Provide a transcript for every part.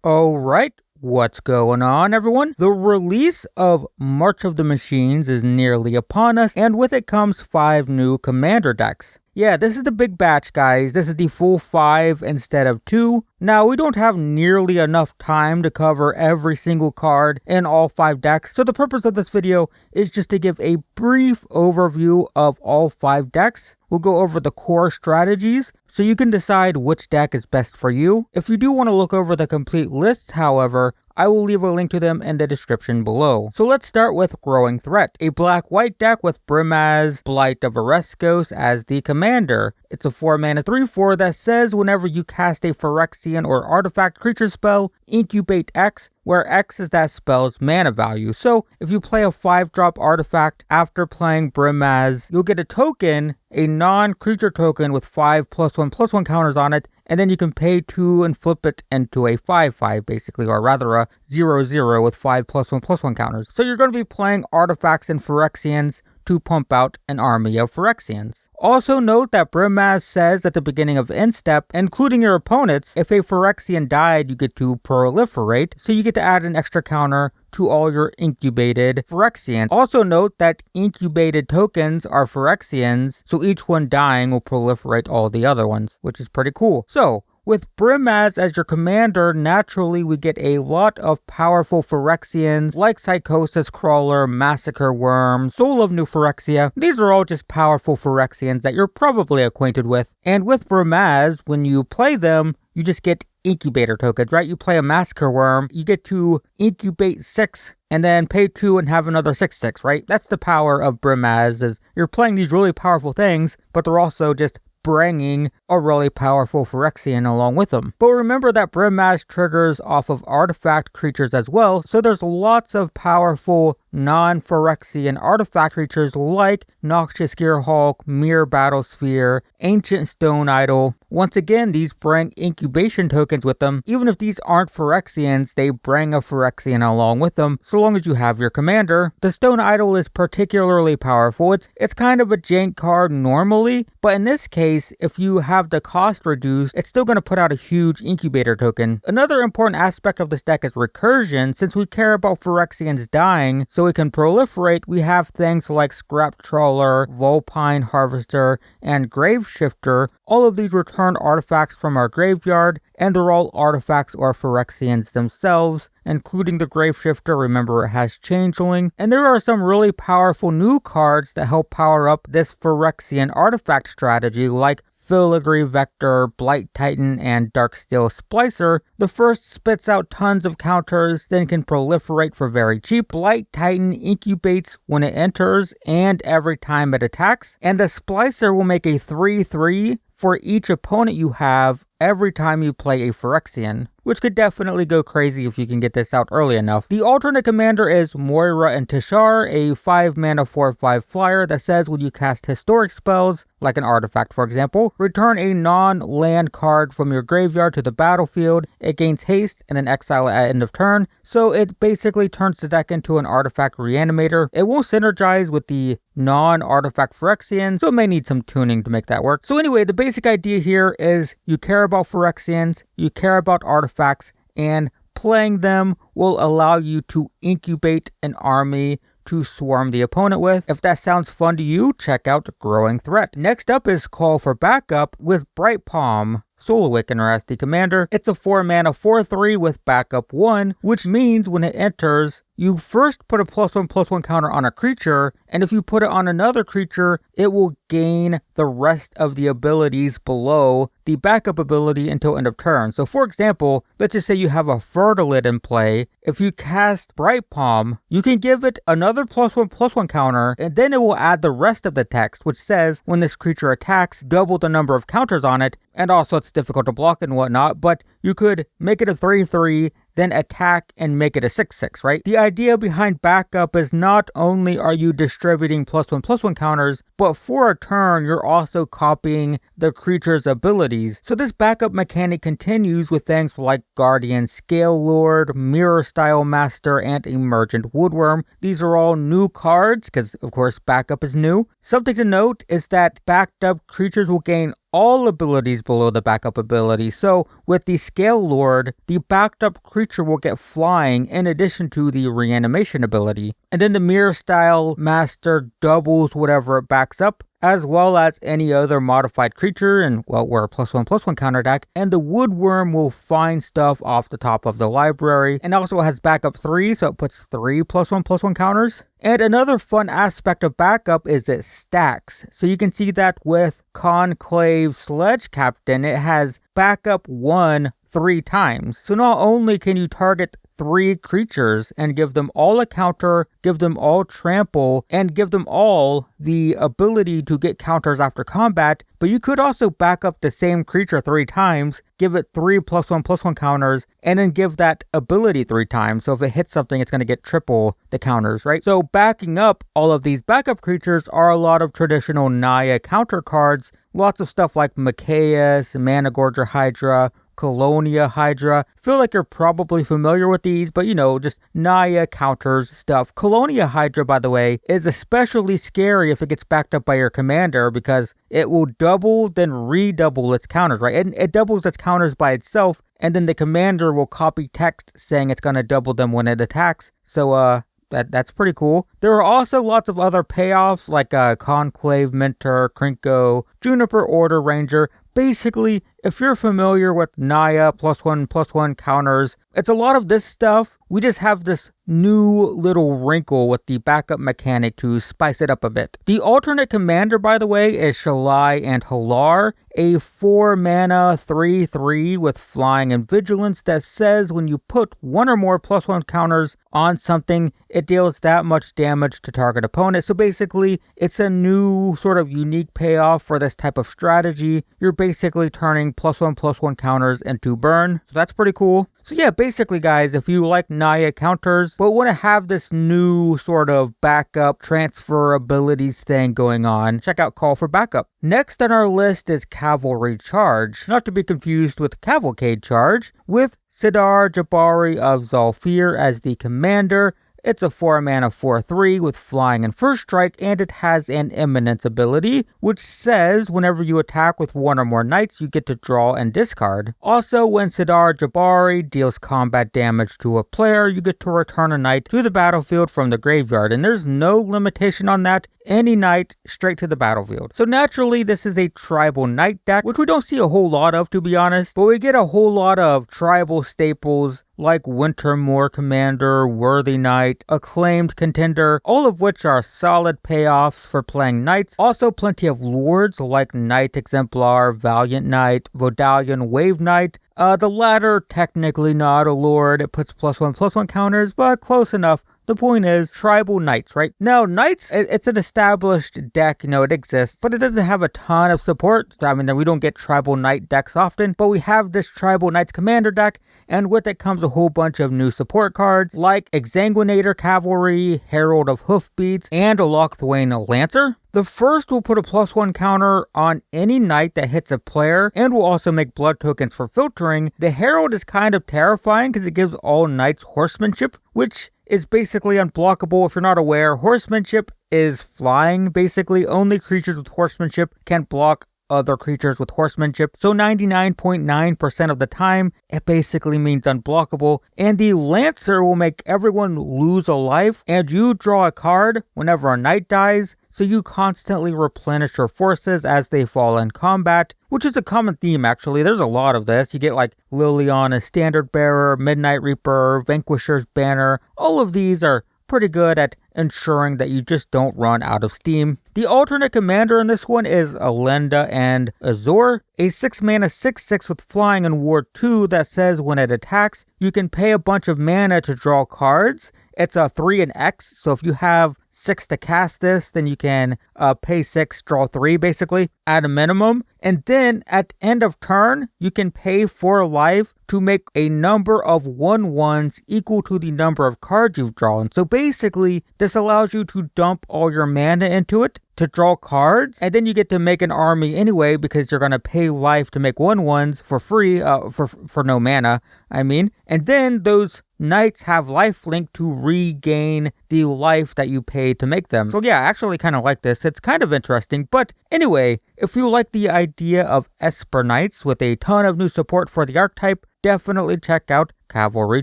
Alright, what's going on, everyone? The release of March of the Machines is nearly upon us, and with it comes 5 new commander decks. Yeah, this is the big batch, guys. This is the full 5 instead of 2. Now, we don't have nearly enough time to cover every single card in all 5 decks, so the purpose of this video is just to give a brief overview of all 5 decks. We'll go over the core strategies, so you can decide which deck is best for you. If you do want to look over the complete lists, however, I will leave a link to them in the description below. So let's start with Growing Threat, a black-white deck with Brimaz, Blight of Ereskos as the commander. It's a 4-mana 3/4 that says whenever you cast a Phyrexian or artifact creature spell, incubate X, where X is that spell's mana value. So if you play a 5-drop artifact after playing Brimaz, you'll get a token, a non-creature token with 5+1/+1 counters on it, and then you can pay 2 and flip it into a 5/5 basically, or rather a 0/0 with 5+1/+1 counters. So you're going to be playing artifacts and Phyrexians to pump out an army of Phyrexians. Also note that Brimaz says at the beginning of end step, including your opponents, if a Phyrexian died, you get to proliferate, so you get to add an extra counter to all your incubated Phyrexians. Also note that incubated tokens are Phyrexians, so each one dying will proliferate all the other ones, which is pretty cool. So, with Brimaz as your commander, naturally we get a lot of powerful Phyrexians like Psychosis Crawler, Massacre Worm, Soul of New Phyrexia. These are all just powerful Phyrexians that you're probably acquainted with. And with Brimaz, when you play them, you just get incubator tokens, right? You play a Massacre Worm, you get to incubate 6 and then pay 2 and have another 6/6, right? That's the power of Brimaz, is you're playing these really powerful things, but they're also just bringing a really powerful Phyrexian along with them. But remember that Brimaz triggers off of artifact creatures as well, so there's lots of powerful non-Phyrexian artifact creatures like Noxious Gearhulk, Mirror Battlesphere, Ancient Stone Idol. Once again, these bring incubation tokens with them. Even if these aren't Phyrexians, they bring a Phyrexian along with them, so long as you have your commander. The Stone Idol is particularly powerful. It's kind of a jank card normally, but in this case, if you have the cost reduced, it's still going to put out a huge incubator token. Another important aspect of this deck is recursion. Since we care about Phyrexians dying, so we can proliferate, we have things like Scrap Trawler, Vulpine Harvester, and Grave Shifter. All of these return artifacts from our graveyard, and they're all artifacts or Phyrexians themselves, including the Grave Shifter. Remember, it has Changeling. And there are some really powerful new cards that help power up this Phyrexian artifact strategy, like Filigree Vector, Blight Titan, and Darksteel Splicer. The first spits out tons of counters, then can proliferate for very cheap. Blight Titan incubates when it enters and every time it attacks, and the Splicer will make a 3/3 for each opponent you have every time you play a Phyrexian, which could definitely go crazy if you can get this out early enough. The alternate commander is Moira and Tishar, a 5-mana 4/5 flyer that says when you cast historic spells, like an artifact for example, return a non-land card from your graveyard to the battlefield. It gains haste and then exile at end of turn, so it basically turns the deck into an artifact reanimator. It won't synergize with the non-artifact Phyrexian, so it may need some tuning to make that work. So anyway, the basic idea here is you care about Phyrexians, you care about artifacts, and playing them will allow you to incubate an army to swarm the opponent with. If that sounds fun to you, check out Growing Threat. Next up is Call for Backup with Bright Palm, Soul Awakener as the commander. It's a 4-mana 4/3 with backup 1, which means when it enters, you first put a +1/+1 counter on a creature, and if you put it on another creature, it will gain the rest of the abilities below the backup ability until end of turn. So for example, let's just say you have a Fertilid in play. If you cast Bright Palm, you can give it another +1/+1 counter, and then it will add the rest of the text, which says when this creature attacks, double the number of counters on it, and also it's difficult to block and whatnot, but you could make it a 3/3, then attack and make it a 6/6, right? The idea behind backup is not only are you distributing +1/+1 counters, but for a turn, you're also copying the creature's abilities. So this backup mechanic continues with things like Guardian Scale Lord, Mirror Style Master, and Emergent Woodworm. These are all new cards, because of course backup is new. Something to note is that backed up creatures will gain all abilities below the backup ability. So with the Scale Lord, the backed up creature will get flying in addition to the reanimation ability. And then the Mirror Style Master doubles whatever it backs up, as well as any other modified creature, and well, we're a +1/+1 counter deck. And the Woodworm will find stuff off the top of the library, and also has backup 3, so it puts 3 +1/+1 counters. And another fun aspect of backup is it stacks. So you can see that with Conclave Sledge Captain, it has backup 1 3 times. So not only can you target 3 creatures and give them all a counter, give them all trample, and give them all the ability to get counters after combat, but you could also back up the same creature 3 times, give it 3 +1/+1 counters, and then give that ability 3 times. So if it hits something, it's going to get triple the counters, right? So backing up all of these backup creatures are a lot of traditional Naya counter cards. Lots of stuff like Mikaeus, Managorger Hydra, Colonia Hydra. Feel like you're probably familiar with these, but just Naya counters stuff. Colonia Hydra, by the way, is especially scary if it gets backed up by your commander, because it will double, then redouble its counters, right? And it doubles its counters by itself, and then the commander will copy text saying it's going to double them when it attacks. So, that's pretty cool. There are also lots of other payoffs like Conclave Mentor, Krinko, Juniper Order Ranger. Basically, if you're familiar with Naya +1/+1 counters, it's a lot of this stuff. We just have this new little wrinkle with the backup mechanic to spice it up a bit. The alternate commander, by the way, is Shalai and Halar, a 4 mana 3/3 with flying and vigilance that says when you put 1 or more +1 counters on something, it deals that much damage to target opponent. So basically, it's a new sort of unique payoff for this type of strategy. You're basically turning +1/+1 counters into burn. So that's pretty cool. So yeah, basically guys, if you like Naya counters, but want to have this new sort of backup transfer abilities thing going on, check out Call for Backup. Next on our list is Cavalry Charge, not to be confused with Cavalcade Charge, with Sidar Jabari of Zalfir as the commander. It's a 4 mana 4/3 with flying and first strike, and it has an Eminence ability, which says whenever you attack with 1 or more knights, you get to draw and discard. Also, when Sidar Jabari deals combat damage to a player, you get to return a knight to the battlefield from the graveyard, and there's no limitation on that. Any knight straight to the battlefield. So naturally, this is a tribal knight deck, which we don't see a whole lot of, to be honest, but we get a whole lot of tribal staples like Wintermoor Commander, Worthy Knight, Acclaimed Contender, all of which are solid payoffs for playing knights. Also plenty of lords like Knight Exemplar, Valiant Knight, Vodalian Wave Knight. The latter technically not a lord, it puts +1/+1 counters, but close enough. The point is, tribal knights, right? Now, knights, it's an established deck, it exists, but it doesn't have a ton of support. I mean, we don't get tribal knight decks often, but we have this tribal knights commander deck, and with it comes a whole bunch of new support cards, like Exsanguinator Cavalry, Herald of Hoofbeats, and a Locthwain Lancer. The first will put a +1 counter on any knight that hits a player, and will also make blood tokens for filtering. The Herald is kind of terrifying because it gives all knights horsemanship, which is basically unblockable. If you're not aware, horsemanship is flying. Basically, only creatures with horsemanship can block other creatures with horsemanship. So 99.9% of the time, it basically means unblockable. And the Lancer will make everyone lose a life, and you draw a card whenever a knight dies. So you constantly replenish your forces as they fall in combat, which is a common theme actually. There's a lot of this. You get like Liliana's Standard Bearer, Midnight Reaper, Vanquisher's Banner. All of these are pretty good at ensuring that you just don't run out of steam. The alternate commander in this one is Alenda and Azor, a 6 mana 6/6 with flying and ward 2 that says when it attacks, you can pay a bunch of mana to draw cards. It's a 3 and X, so if you have 6 to cast this, then you can pay 6, draw 3 basically, at a minimum. And then at end of turn, you can pay 4 life to make a number of 1/1s equal to the number of cards you've drawn. So basically, this allows you to dump all your mana into it to draw cards, and then you get to make an army anyway because you're going to pay life to make 1/1s for free, for no mana, I mean. And then those Knights have lifelink to regain the life that you paid to make them. So yeah, I actually kind of like this. It's kind of interesting. But anyway, if you like the idea of Esper Knights with a ton of new support for the archetype, definitely check out Cavalry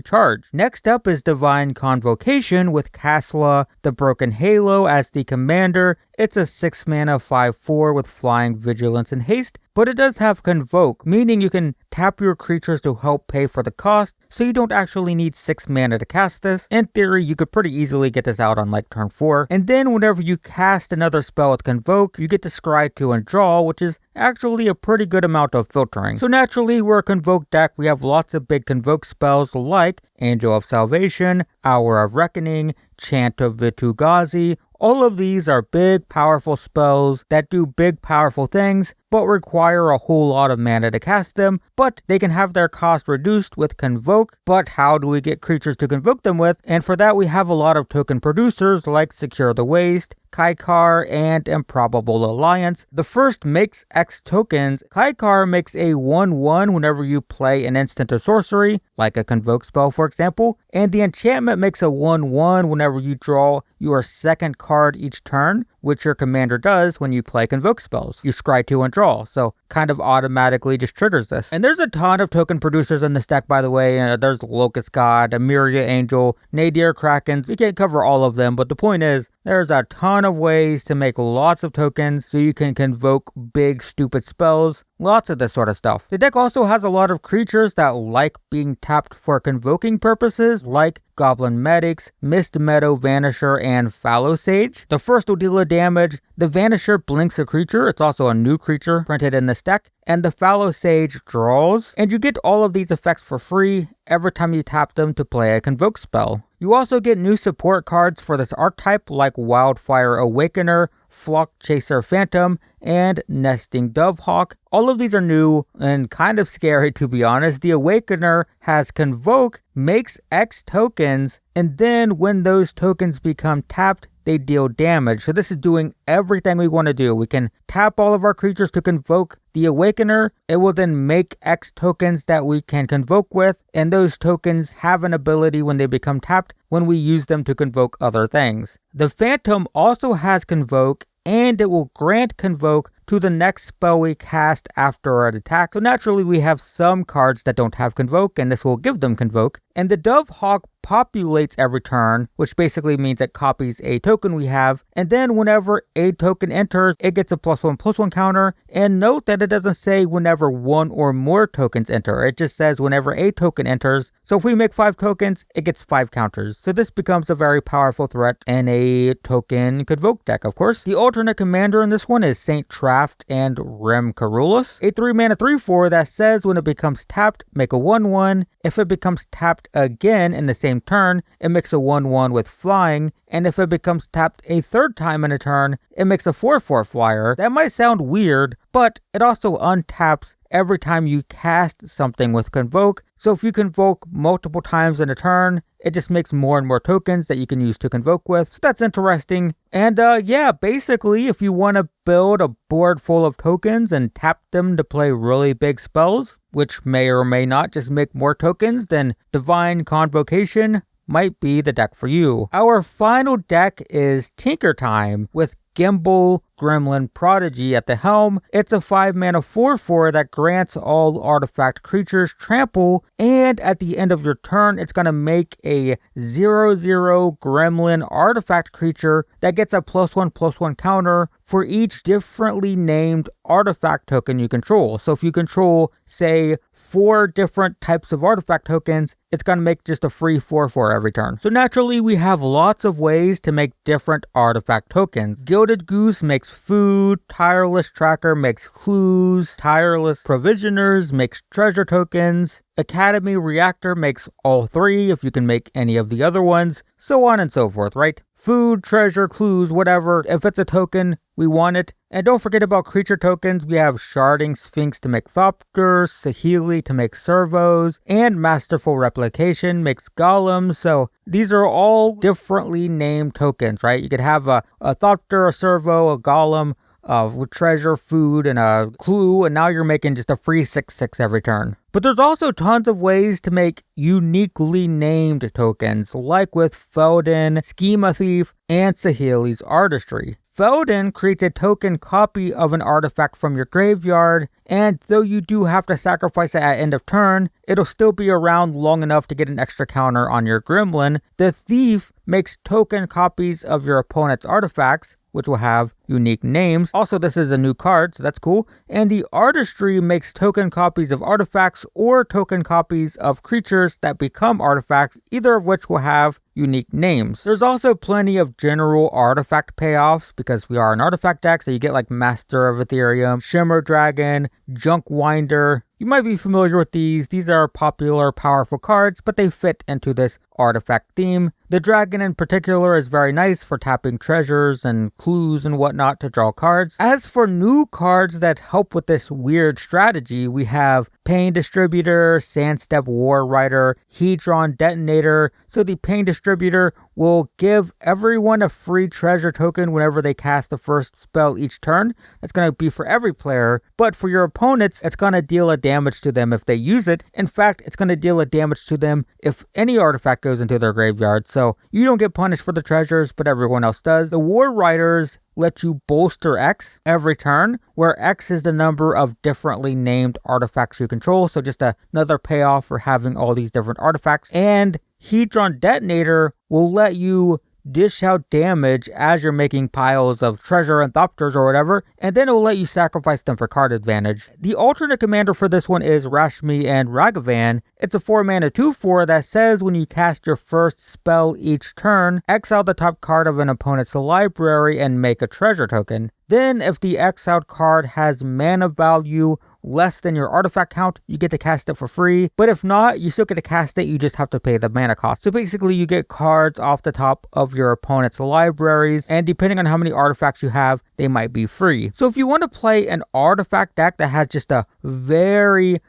Charge. Next up is Divine Convocation with Kasla, the Broken Halo as the commander. It's a 6 mana 5/4 with flying, vigilance, and haste, but it does have Convoke, meaning you can tap your creatures to help pay for the cost, so you don't actually need 6 mana to cast this. In theory, you could pretty easily get this out on like turn 4, and then whenever you cast another spell with Convoke, you get to scry 2 and draw, which is actually a pretty good amount of filtering. So naturally, we're a Convoke deck. We have lots of big Convoke spells like Angel of Salvation, Hour of Reckoning, Chant of Vitu-Ghazi. All of these are big, powerful spells that do big, powerful things, but require a whole lot of mana to cast them, but they can have their cost reduced with Convoke. But how do we get creatures to convoke them with? And for that, we have a lot of token producers like Secure the Waste, Kaikar, and Improbable Alliance. The first makes X tokens. Kaikar makes a 1/1 whenever you play an instant or sorcery, like a Convoke spell for example, and the enchantment makes a 1/1 whenever you draw your second card each turn, which your commander does when you play Convoke spells. You scry 2 and draw, so kind of automatically just triggers this. And there's a ton of token producers in this deck, by the way. There's Locust God, Emiria Angel, Nadir Krakens. We can't cover all of them, but the point is, there's a ton of ways to make lots of tokens so you can convoke big, stupid spells. Lots of this sort of stuff. The deck also has a lot of creatures that like being tapped for convoking purposes, like Goblin Medics, Mist Meadow Vanisher, and Fallow Sage. The first will deal a damage. The Vanisher blinks a creature. It's also a new creature printed in this deck. And the Fallow Sage draws. And you get all of these effects for free every time you tap them to play a convoke spell. You also get new support cards for this archetype like Wildfire Awakener, Flock Chaser Phantom, and Nesting Dovehawk. All of these are new and kind of scary, to be honest. The Awakener has Convoke, makes X tokens, and then when those tokens become tapped, they deal damage. So this is doing everything we want to do. We can tap all of our creatures to convoke the Awakener. It will then make X tokens that we can convoke with, and those tokens have an ability when they become tapped when we use them to convoke other things. The Phantom also has Convoke, and it will grant Convoke to the next spell we cast after an attack. So naturally we have some cards that don't have Convoke, and this will give them Convoke. And the Dovehawk populates every turn, which basically means it copies a token we have, and then whenever a token enters, it gets a +1/+1 counter. And note that it doesn't say whenever one or more tokens enter, it just says whenever a token enters. So if we make 5 tokens, it gets 5 counters. So this becomes a very powerful threat in a token convoke deck, of course. The alternate commander in this one is Saint Traft and Rem Carolus, a 3 mana 3/4 that says when it becomes tapped, make a 1/1. If it becomes tapped again in the same turn, it makes a 1/1 with flying, and if it becomes tapped a third time in a turn, it makes a 4/4 flyer. That might sound weird, but it also untaps every time you cast something with Convoke. So if you convoke multiple times in a turn, it just makes more and more tokens that you can use to convoke with. So that's interesting. And yeah, basically, if you want to build a board full of tokens and tap them to play really big spells, which may or may not just make more tokens, then Divine Convocation might be the deck for you. Our final deck is Tinker Time with Gimbal Gremlin Prodigy at the helm. It's a 5 mana 4/4 that grants all artifact creatures trample, and at the end of your turn, it's going to make a 0/0 gremlin artifact creature that gets a +1/+1 counter for each differently named artifact token you control. So if you control, say, 4 different types of artifact tokens, it's going to make just a free 4/4 every turn. So naturally, we have lots of ways to make different artifact tokens. Gilded Goose makes food, Tireless Tracker makes clues, Tireless Provisioners makes treasure tokens, Academy Reactor makes all 3 if you can make any of the other ones, so on and so forth, right? Food, treasure, clues, whatever. If it's a token, we want it. And don't forget about creature tokens. We have Sharding Sphinx to make Thopters, Sahili to make Servos, and Masterful Replication makes Golems. So these are all differently named tokens, right? You could have a Thopter, a Servo, a Golem, with treasure, food, and a clue, and now you're making just a free 6/6 every turn. But there's also tons of ways to make uniquely named tokens, like with Feldon, Schema Thief, and Saheeli's Artistry. Feldon creates a token copy of an artifact from your graveyard, and though you do have to sacrifice it at end of turn, it'll still be around long enough to get an extra counter on your gremlin. The Thief makes token copies of your opponent's artifacts, which will have unique names. Also, this is a new card, so that's cool. And the Artistry makes token copies of artifacts or token copies of creatures that become artifacts, either of which will have unique names. There's also plenty of general artifact payoffs because we are an artifact deck, so you get like Master of Ethereum, Shimmer Dragon, Junk Winder. You might be familiar with these. These are popular, powerful cards, but they fit into this artifact theme. The dragon in particular is very nice for tapping treasures and clues and whatnot to draw cards. As for new cards that help with this weird strategy, we have Pain Distributor, Sandstep War Rider, Hedron Detonator. So the Pain Distributor will give everyone a free treasure token whenever they cast the first spell each turn. That's going to be for every player, but for your opponents, it's going to deal a damage to them if they use it. In fact, it's going to deal a damage to them if any artifact goes into their graveyard. So you don't get punished for the treasures, but everyone else does. The War Riders let you bolster X every turn, where X is the number of differently named artifacts you control. So just another payoff for having all these different artifacts. And Hedron Detonator will let you dish out damage as you're making piles of treasure and thopters or whatever, and then it will let you sacrifice them for card advantage. The alternate commander for this one is Rashmi and Ragavan. It's a 4-mana 2/4 that says when you cast your first spell each turn, exile the top card of an opponent's library and make a treasure token. Then, if the exiled card has mana value less than your artifact count, you get to cast it for free. But if not, you still get to cast it, you just have to pay the mana cost. So basically, you get cards off the top of your opponent's libraries, and depending on how many artifacts you have, they might be free. So if you want to play an artifact deck that has just a very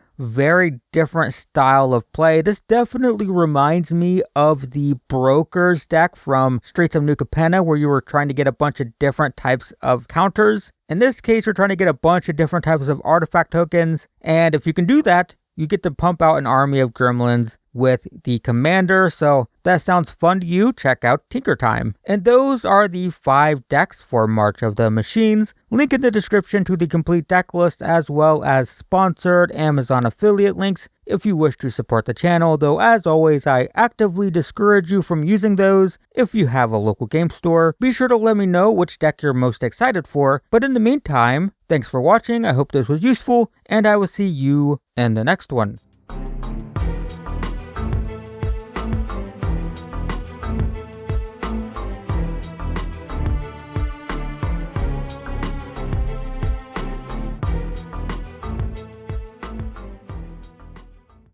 different style of play, this definitely reminds me of the Brokers deck from Streets of New Capenna, where you were trying to get a bunch of different types of counters. In this case, you're trying to get a bunch of different types of artifact tokens, and if you can do that, you get to pump out an army of gremlins with the commander. So that sounds fun to you, check out Tinker Time. And those are the 5 decks for March of the Machines. Link in the description to the complete deck list, as well as sponsored Amazon affiliate links if you wish to support the channel, though as always I actively discourage you from using those if you have a local game store. Be sure to let me know which deck you're most excited for, but in the meantime, thanks for watching, I hope this was useful, and I will see you in the next one.